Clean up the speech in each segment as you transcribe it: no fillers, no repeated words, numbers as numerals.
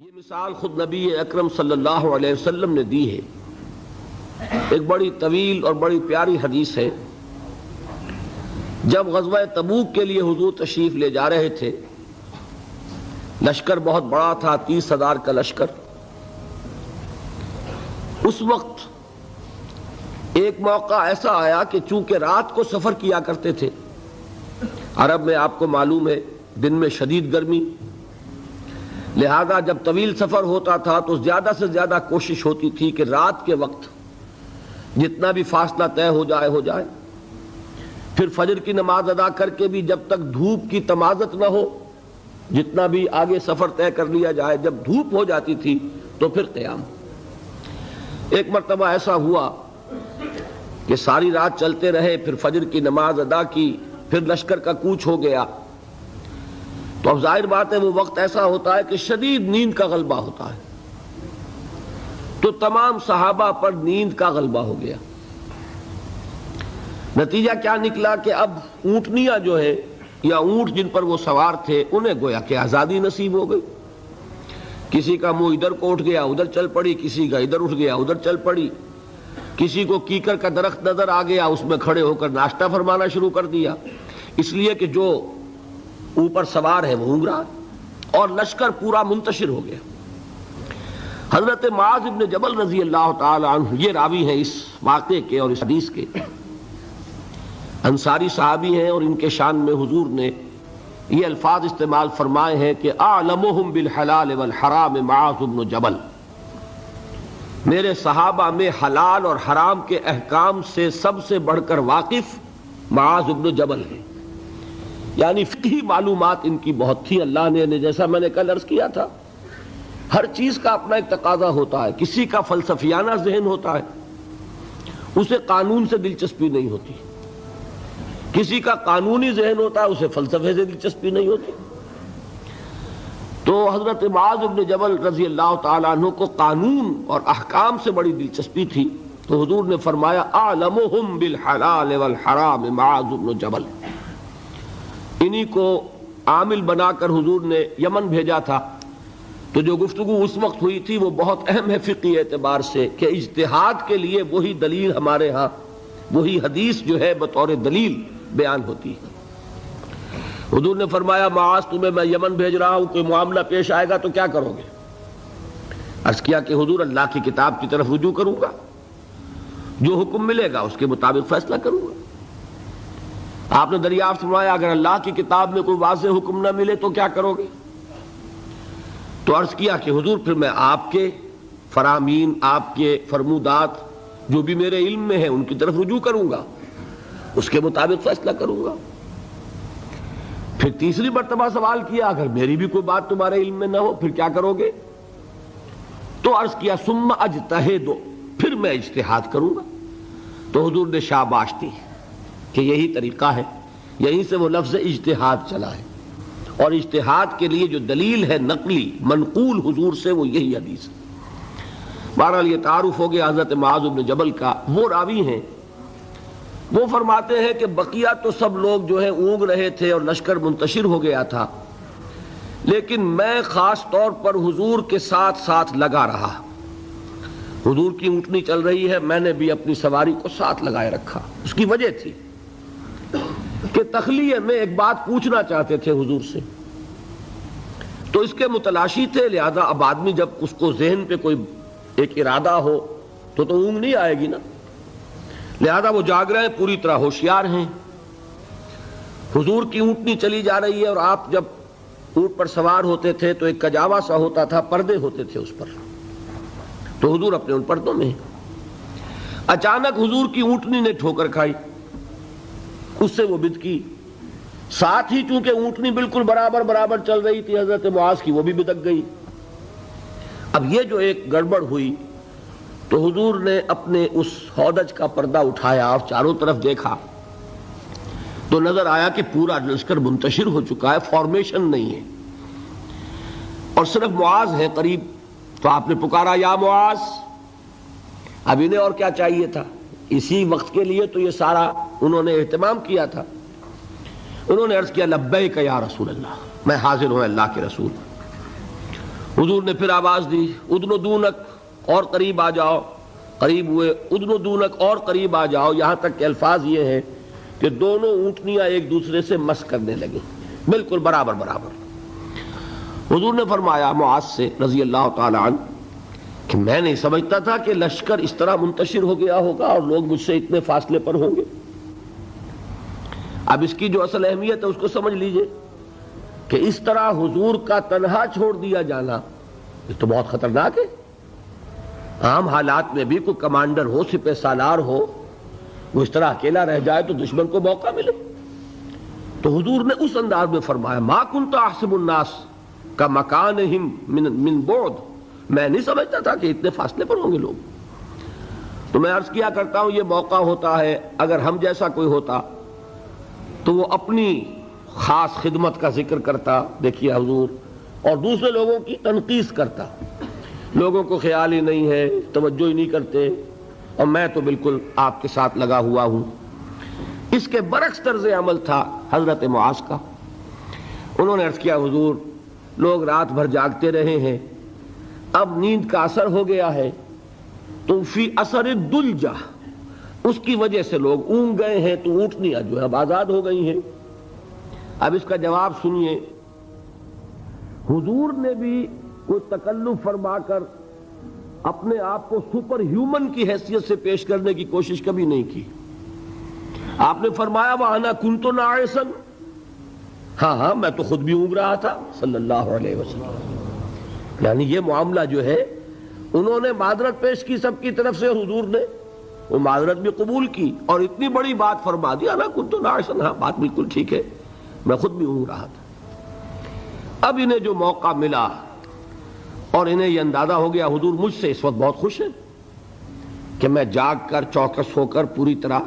یہ مثال خود نبی اکرم صلی اللہ علیہ وسلم نے دی ہے۔ ایک بڑی طویل اور بڑی پیاری حدیث ہے۔ جب غزوہ تبوک کے لیے حضور تشریف لے جا رہے تھے، لشکر بہت بڑا تھا، 30,000 کا لشکر۔ اس وقت ایک موقع ایسا آیا کہ چونکہ رات کو سفر کیا کرتے تھے، عرب میں آپ کو معلوم ہے دن میں شدید گرمی، لہذا جب طویل سفر ہوتا تھا تو زیادہ سے زیادہ کوشش ہوتی تھی کہ رات کے وقت جتنا بھی فاصلہ طے ہو جائے، پھر فجر کی نماز ادا کر کے بھی جب تک دھوپ کی تمازت نہ ہو، جتنا بھی آگے سفر طے کر لیا جائے، جب دھوپ ہو جاتی تھی تو پھر قیام۔ ایک مرتبہ ایسا ہوا کہ ساری رات چلتے رہے، پھر فجر کی نماز ادا کی، پھر لشکر کا کوچ ہو گیا، تو اب ظاہر بات ہے وہ وقت ایسا ہوتا ہے کہ شدید نیند کا غلبہ ہوتا ہے، تو تمام صحابہ پر نیند کا غلبہ ہو گیا۔ نتیجہ کیا نکلا کہ اب اونٹنیاں جو ہے یا اونٹ جن پر وہ سوار تھے، انہیں گویا کہ آزادی نصیب ہو گئی۔ کسی کا منہ ادھر کو اٹھ گیا ادھر چل پڑی، کسی کا ادھر اٹھ گیا ادھر چل پڑی، کسی کو کیکر کا درخت نظر آ گیا، اس میں کھڑے ہو کر ناشتہ فرمانا شروع کر دیا، اس لیے کہ جو اوپر سوار ہے وہ اونگ رہا، اور لشکر پورا منتشر ہو گیا۔ حضرت معاذ بن جبل رضی اللہ تعالی عنہ یہ راوی ہیں اس واقعے کے اور اس حدیث کے، انصاری صحابی ہیں، اور ان کے شان میں حضور نے یہ الفاظ استعمال فرمائے ہیں کہ اعلمہم بالحلال والحرام معاذ بن جبل، میرے صحابہ میں حلال اور حرام کے احکام سے سب سے بڑھ کر واقف معاذ بن جبل ہیں۔ یعنی فقہی معلومات ان کی بہت تھی۔ اللہ نے جیسا میں نے کل عرض کیا تھا، ہر چیز کا اپنا ایک تقاضا ہوتا ہے۔ کسی کا فلسفیانہ ذہن ہوتا ہے، اسے قانون سے دلچسپی نہیں ہوتی، کسی کا قانونی ذہن ہوتا ہے، اسے فلسفے سے دلچسپی نہیں ہوتی۔ تو حضرت معاذ بن جبل رضی اللہ تعالیٰ عنہ کو قانون اور احکام سے بڑی دلچسپی تھی، تو حضور نے فرمایا اعلمہم بالحلال والحرام معاذ بن جبل۔ انہی کو عامل بنا کر حضور نے یمن بھیجا تھا۔ تو جو گفتگو اس وقت ہوئی تھی وہ بہت اہم ہے فقہی اعتبار سے، کہ اجتہاد کے لیے وہی دلیل ہمارے ہاں، وہی حدیث جو ہے بطور دلیل بیان ہوتی ہے۔ حضور نے فرمایا معاذ تمہیں میں یمن بھیج رہا ہوں، کوئی معاملہ پیش آئے گا تو کیا کرو گے؟ عرض کیا کہ حضور اللہ کی کتاب کی طرف رجوع کروں گا، جو حکم ملے گا اس کے مطابق فیصلہ کروں گا۔ آپ نے دریافت فرمایا اگر اللہ کی کتاب میں کوئی واضح حکم نہ ملے تو کیا کرو گے؟ تو عرض کیا کہ حضور پھر میں آپ کے فرامین، آپ کے فرمودات جو بھی میرے علم میں ہیں ان کی طرف رجوع کروں گا، اس کے مطابق فیصلہ کروں گا۔ پھر تیسری مرتبہ سوال کیا اگر میری بھی کوئی بات تمہارے علم میں نہ ہو پھر کیا کرو گے؟ تو عرض کیا ثم اجتہد، پھر میں اجتہاد کروں گا۔ تو حضور نے شاباش دی کہ یہی طریقہ ہے، یہیں سے وہ لفظ اجتہاد چلا ہے، اور اجتہاد کے لیے جو دلیل ہے نقلی منقول حضور سے وہ یہی حدیث ہے۔ بہرحال یہ تعارف ہو گیا حضرت معاذ بن جبل کا۔ وہ راوی ہیں، وہ فرماتے ہیں کہ بقیہ تو سب لوگ جو ہیں اونگ رہے تھے اور لشکر منتشر ہو گیا تھا، لیکن میں خاص طور پر حضور کے ساتھ ساتھ لگا رہا۔ حضور کی اونٹنی چل رہی ہے، میں نے بھی اپنی سواری کو ساتھ لگائے رکھا۔ اس کی وجہ تھی کہ تخلیہ میں ایک بات پوچھنا چاہتے تھے حضور سے، تو اس کے متلاشی تھے، لہذا اب آدمی جب اس کو ذہن پہ کوئی ایک ارادہ ہو تو اونگ نہیں آئے گی نا، لہذا وہ جاگ رہے ہیں، پوری طرح ہوشیار ہیں۔ حضور کی اونٹنی چلی جا رہی ہے، اور آپ جب اونٹ پر سوار ہوتے تھے تو ایک کجاوا سا ہوتا تھا، پردے ہوتے تھے اس پر، تو حضور اپنے ان پردوں میں ہیں۔ اچانک حضور کی اونٹنی نے ٹھوکر کھائی، اس سے وہ بدکی، ساتھ ہی چونکہ اونٹنی بالکل برابر چل رہی تھی حضرت معاذ کی، وہ بھی بدک گئی۔ اب یہ جو ایک گڑبڑ ہوئی تو حضور نے اپنے اس ہودج کا پردہ اٹھایا اور چاروں طرف دیکھا تو نظر آیا کہ پورا لشکر منتشر ہو چکا ہے، فارمیشن نہیں ہے، اور صرف معاذ ہے قریب۔ تو آپ نے پکارا یا معاذ۔ اب انہیں اور کیا چاہیے تھا؟ اسی وقت کے لیے تو یہ سارا انہوں نے اہتمام کیا تھا۔ انہوں نے عرض کیا لبیک یا رسول اللہ، میں حاضر ہوں اللہ کے رسول۔ حضور نے پھر آواز دی ادنو دونک، اور قریب آ جاؤ، قریب ہوئے، ادنو دونک اور قریب آ جاؤ، یہاں تک کہ الفاظ یہ ہیں کہ دونوں اونٹنیاں ایک دوسرے سے مس کرنے لگیں، بالکل برابر برابر۔ حضور نے فرمایا معاذ سے رضی اللہ تعالی عنہ کہ میں نہیں سمجھتا تھا کہ لشکر اس طرح منتشر ہو گیا ہوگا اور لوگ مجھ سے اتنے فاصلے پر ہوں گے۔ اب اس کی جو اصل اہمیت ہے اس کو سمجھ لیجئے کہ اس طرح حضور کا تنہا چھوڑ دیا جانا یہ تو بہت خطرناک ہے۔ عام حالات میں بھی کوئی کمانڈر ہو، سپہ سالار ہو، وہ اس طرح اکیلا رہ جائے تو دشمن کو موقع ملے۔ تو حضور نے اس انداز میں فرمایا ما کنت احسب الناس کا مکانہم من بعد، میں نہیں سمجھتا تھا کہ اتنے فاصلے پر ہوں گے لوگ۔ تو میں عرض کیا کرتا ہوں یہ موقع ہوتا ہے اگر ہم جیسا کوئی ہوتا تو وہ اپنی خاص خدمت کا ذکر کرتا، دیکھیے حضور، اور دوسرے لوگوں کی تنقیص کرتا، لوگوں کو خیال ہی نہیں ہے، توجہ ہی نہیں کرتے، اور میں تو بالکل آپ کے ساتھ لگا ہوا ہوں۔ اس کے برعکس طرز عمل تھا حضرت معاذ کا۔ انہوں نے عرض کیا حضور لوگ رات بھر جاگتے رہے ہیں، اب نیند کا اثر ہو گیا ہے، تو فی اثر الدلجہ، اس کی وجہ سے لوگ اونگ گئے ہیں، تو اونٹنیاں جو ہے اب آزاد ہو گئی ہیں۔ اب اس کا جواب سنیے، حضور نے بھی کوئی تکلف فرما کر اپنے آپ کو سپر ہیومن کی حیثیت سے پیش کرنے کی کوشش کبھی نہیں کی۔ آپ نے فرمایا وَأَنَا كُنْتُ نَاعِسًا، ہاں میں تو خود بھی اونگ رہا تھا صلی اللہ علیہ وسلم۔ یعنی یہ معاملہ جو ہے انہوں نے معذرت پیش کی سب کی طرف سے، حضور نے وہ معذرت بھی قبول کی اور اتنی بڑی بات فرما دی انا كنت ناعسا، ہاں بات بالکل ٹھیک ہے، میں خود بھی اونگ رہا تھا۔ اب انہیں جو موقع ملا اور انہیں یہ اندازہ ہو گیا حضور مجھ سے اس وقت بہت خوش ہیں کہ میں جاگ کر چوکس ہو کر پوری طرح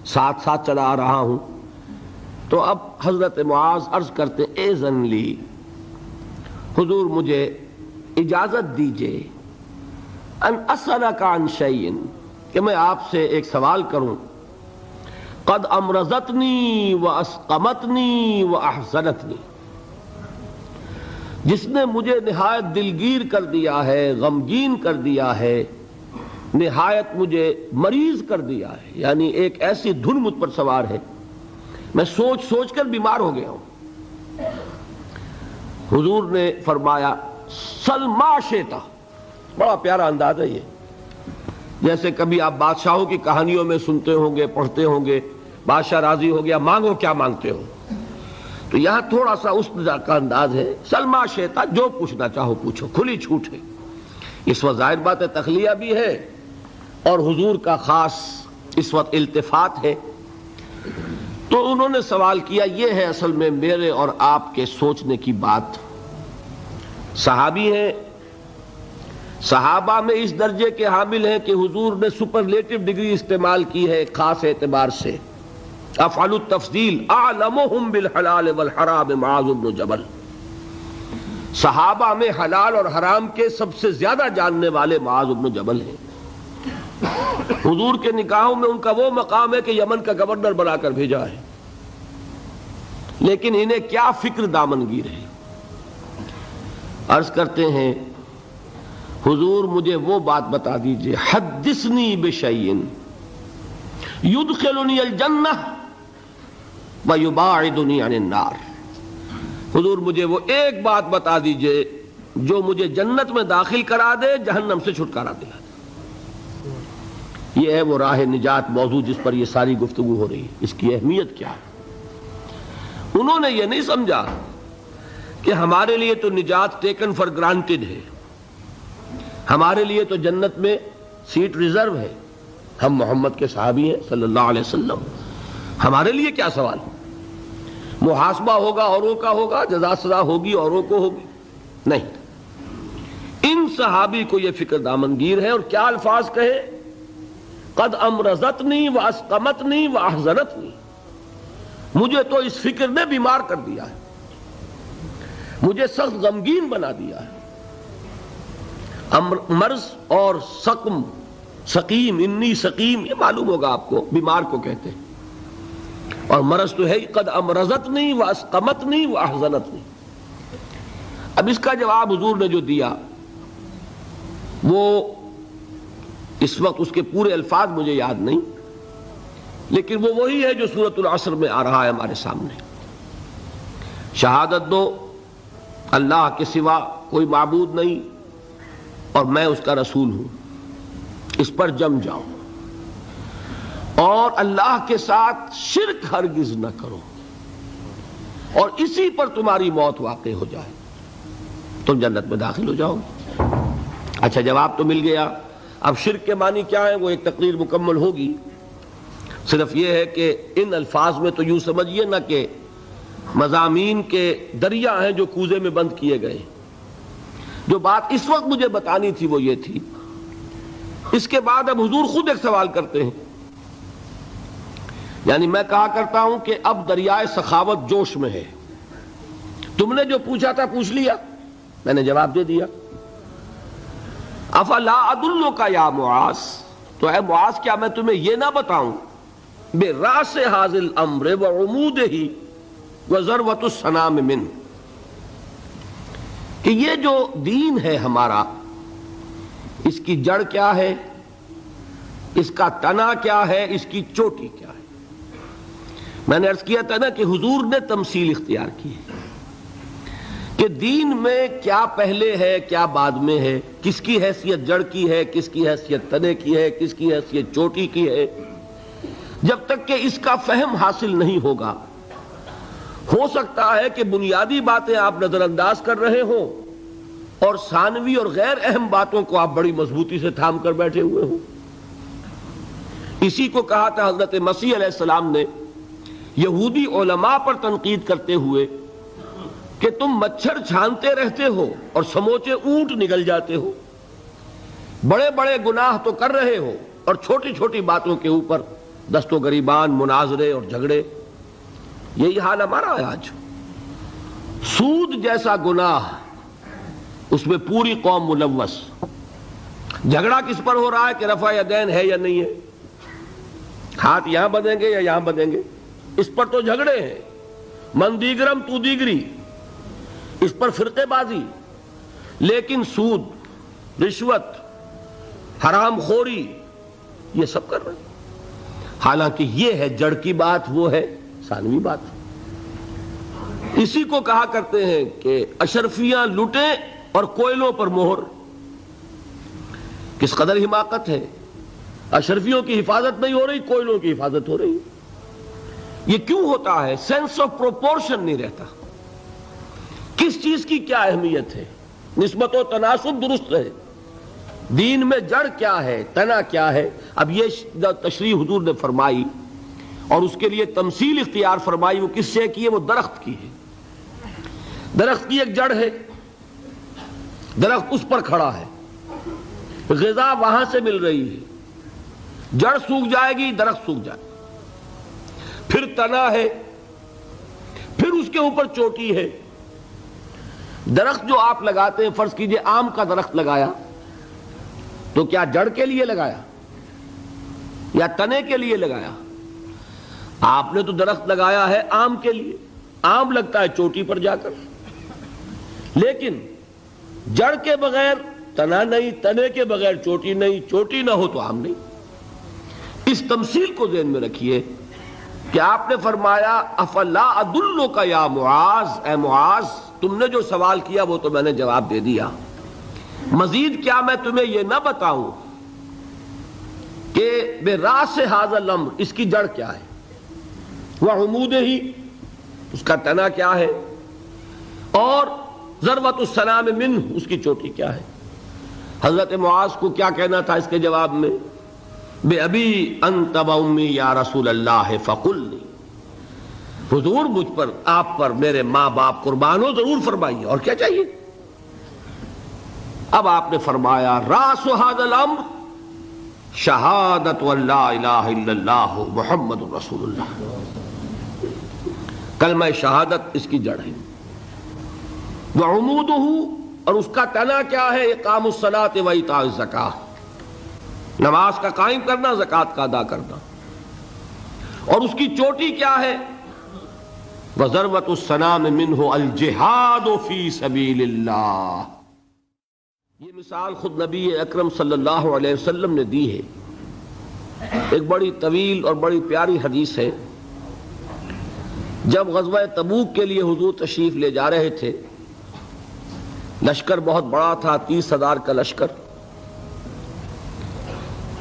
ساتھ ساتھ چلا آ رہا ہوں، تو اب حضرت معاذ عرض کرتے اذن لی، حضور مجھے اجازت دیجئے ان اسألک عن شیء، کہ میں آپ سے ایک سوال کروں، قد امرضتنی واسقمتنی واحزنتنی، جس نے مجھے نہایت دلگیر کر دیا ہے، غمگین کر دیا ہے، نہایت مجھے مریض کر دیا ہے، یعنی ایک ایسی دھن مجھ پر سوار ہے، میں سوچ سوچ کر بیمار ہو گیا ہوں۔ حضور نے فرمایا سل ما شئتا، بڑا پیارا انداز ہے یہ، جیسے کبھی آپ بادشاہوں کی کہانیوں میں سنتے ہوں گے، پڑھتے ہوں گے، بادشاہ راضی ہو گیا مانگو کیا مانگتے ہو، تو یہاں تھوڑا سا اس کا انداز ہے، سل ما شئتا، جو پوچھنا چاہو پوچھو، کھلی چھوٹ ہے۔ اس وقت ظاہر بات ہے تخلیہ بھی ہے اور حضور کا خاص اس وقت التفات ہے۔ تو انہوں نے سوال کیا، یہ ہے اصل میں میرے اور آپ کے سوچنے کی بات۔ صحابی ہیں، صحابہ میں اس درجے کے حامل ہیں کہ حضور نے سپرلیٹو ڈگری استعمال کی ہے خاص اعتبار سے، افعل التفضیل اعلمهم بالحلال والحرام معاذ بن جبل، صحابہ میں حلال اور حرام کے سب سے زیادہ جاننے والے معاذ بن جبل ہیں۔ حضور کے نکاحوں میں ان کا وہ مقام ہے کہ یمن کا گورنر بنا کر بھیجا ہے، لیکن انہیں کیا فکر دامنگیر ہے۔ عرض کرتے ہیں حضور مجھے وہ بات بتا دیجئے، حدثنی بشیء یدخلنی الجنہ ویباعدنی عن النار، حضور مجھے وہ ایک بات بتا دیجئے جو مجھے جنت میں داخل کرا دے، جہنم سے چھٹکارا دلا دے۔ یہ ہے وہ راہ نجات موضوع جس پر یہ ساری گفتگو ہو رہی ہے، اس کی اہمیت کیا ہے۔ انہوں نے یہ نہیں سمجھا کہ ہمارے لیے تو نجات ٹیکن فار گرانٹڈ ہے، ہمارے لیے تو جنت میں سیٹ ریزرو ہے، ہم محمد کے صحابی ہیں صلی اللہ علیہ وسلم، ہمارے لیے کیا سوال، محاسبہ ہوگا اوروں کا ہوگا، جزا سزا ہوگی اوروں کو ہوگی، نہیں۔ ان صحابی کو یہ فکر دامنگیر ہے، اور کیا الفاظ کہے، قد امرضتنی واسقمتنی واحزنتنی، مجھے تو اس فکر نے بیمار کر دیا ہے، مجھے سخت غمگین بنا دیا ہے۔ مرض اور سقم، سقیم، انی سقیم، یہ معلوم ہوگا آپ کو، بیمار کو کہتے ہیں، اور مرض تو ہے قد امرضتنی واسقمتنی واحزنتنی۔ اب اس کا جواب حضور نے جو دیا وہ اس وقت اس کے پورے الفاظ مجھے یاد نہیں، لیکن وہ وہی ہے جو سورۃ العصر میں آ رہا ہے ہمارے سامنے۔ شہادت دو اللہ کے سوا کوئی معبود نہیں اور میں اس کا رسول ہوں، اس پر جم جاؤ، اور اللہ کے ساتھ شرک ہرگز نہ کرو، اور اسی پر تمہاری موت واقع ہو جائے، تم جنت میں داخل ہو جاؤ گے۔ اچھا، جواب تو مل گیا۔ اب شرک کے معنی کیا ہے وہ ایک تقریر مکمل ہوگی، صرف یہ ہے کہ ان الفاظ میں تو یوں سمجھیے نہ کہ مضامین کے دریا ہیں جو کوزے میں بند کیے گئے۔ جو بات اس وقت مجھے بتانی تھی وہ یہ تھی، اس کے بعد اب حضور خود ایک سوال کرتے ہیں، یعنی میں کہا کرتا ہوں کہ اب دریائے سخاوت جوش میں ہے، تم نے جو پوچھا تھا پوچھ لیا، میں نے جواب دے دیا۔ افلا ادلک یا معاذ، تو اے معاذ کیا میں تمہیں یہ نہ بتاؤں براس ھذا الامر وعمودہ وذروۃ السنام منہ، کہ یہ جو دین ہے ہمارا، اس کی جڑ کیا ہے، اس کا تنا کیا ہے، اس کی چوٹی کیا ہے۔ میں نے عرض کیا تھا نا کہ حضور نے تمثیل اختیار کی ہے کہ دین میں کیا پہلے ہے کیا بعد میں ہے، کس کی حیثیت جڑ کی ہے، کس کی حیثیت تنے کی ہے، کس کی حیثیت چوٹی کی ہے۔ جب تک کہ اس کا فہم حاصل نہیں ہوگا، ہو سکتا ہے کہ بنیادی باتیں آپ نظر انداز کر رہے ہوں اور ثانوی اور غیر اہم باتوں کو آپ بڑی مضبوطی سے تھام کر بیٹھے ہوئے ہوں۔ اسی کو کہا تھا حضرت مسیح علیہ السلام نے یہودی علماء پر تنقید کرتے ہوئے کہ تم مچھر چھانتے رہتے ہو اور سموچے اونٹ نگل جاتے ہو، بڑے بڑے گناہ تو کر رہے ہو اور چھوٹی چھوٹی باتوں کے اوپر دست و گریبان، مناظرے اور جھگڑے۔ یہی حال ہمارا ہے آج۔ سود جیسا گناہ، اس میں پوری قوم ملوث۔ جھگڑا کس پر ہو رہا ہے کہ رفع یدین ہے یا نہیں ہے، ہاتھ یہاں بدیں گے یا یہاں بدیں گے، اس پر تو جھگڑے ہیں۔ من دیگرم تو دیگری، اس پر فرقے بازی۔ لیکن سود، رشوت، حرام خوری، یہ سب کر رہے ہیں۔ حالانکہ یہ ہے جڑ کی بات، وہ ہے ثانوی بات۔ اسی کو کہا کرتے ہیں کہ اشرفیاں لٹیں اور کوئلوں پر مہر۔ کس قدر حماقت ہے، اشرفیوں کی حفاظت نہیں ہو رہی، کوئلوں کی حفاظت ہو رہی۔ یہ کیوں ہوتا ہے؟ سینس آف پروپورشن نہیں رہتا، کس چیز کی کیا اہمیت ہے، نسبت و تناسب درست رہے، دین میں جڑ کیا ہے، تنا کیا ہے۔ اب یہ تشریح حضور نے فرمائی اور اس کے لیے تمثیل اختیار فرمائی، وہ کس سے کی ہے؟ وہ درخت کی ہے۔ درخت کی ایک جڑ ہے، درخت اس پر کھڑا ہے، غذا وہاں سے مل رہی ہے، جڑ سوکھ جائے گی درخت سوکھ جائے گا۔ پھر تنا ہے، پھر اس کے اوپر چوٹی ہے۔ درخت جو آپ لگاتے ہیں، فرض کیجئے آم کا درخت لگایا تو کیا جڑ کے لیے لگایا یا تنے کے لیے لگایا؟ آپ نے تو درخت لگایا ہے آم کے لیے، آم لگتا ہے چوٹی پر جا کر، لیکن جڑ کے بغیر تنا نہیں، تنے کے بغیر چوٹی نہیں، چوٹی نہ ہو تو آم نہیں۔ اس تمثیل کو ذہن میں رکھیے کہ آپ نے فرمایا افلا ادلک یا معاذ، اے معاذ تم نے جو سوال کیا وہ تو میں نے جواب دے دیا، مزید کیا میں تمہیں یہ نہ بتاؤں کہ براس ھذا الامر، اس کی جڑ کیا ہے، وعمودہ، اس کا تنا کیا ہے، اور ذروۃ السنام منہ، اس کی چوٹی کیا ہے۔ حضرت معاذ کو کیا کہنا تھا اس کے جواب میں؟ بے ابی انت و امی یا رسول اللہ فقلنی، حضور مجھ پر، آپ پر میرے ماں باپ قربان ہو، ضرور فرمائیے، اور کیا چاہیے۔ اب آپ نے فرمایا راس ھذا الامر شہادت ان لا الہ الا اللہ محمد رسول اللہ، کلمہ شہادت اس کی جڑ ہے۔ وعمودہ، اور اس کا تنا کیا ہے؟ اقام الصلاۃ و ایتاء الزکاۃ، نماز کا قائم کرنا، زکوٰۃ کا ادا کرنا۔ اور اس کی چوٹی کیا ہے؟ وضربۃ السنام منہ الجہاد فی سبیل اللہ. یہ مثال خود نبی اکرم صلی اللہ علیہ وسلم نے دی ہے. ایک بڑی طویل اور بڑی پیاری حدیث ہے. جب غزوہ تبوک کے لیے حضور تشریف لے جا رہے تھے، لشکر بہت بڑا تھا، 30,000 کا لشکر.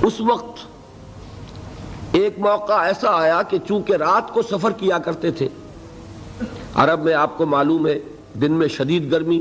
اس وقت ایک موقع ایسا آیا کہ چونکہ رات کو سفر کیا کرتے تھے، عرب میں آپ کو معلوم ہے دن میں شدید گرمی،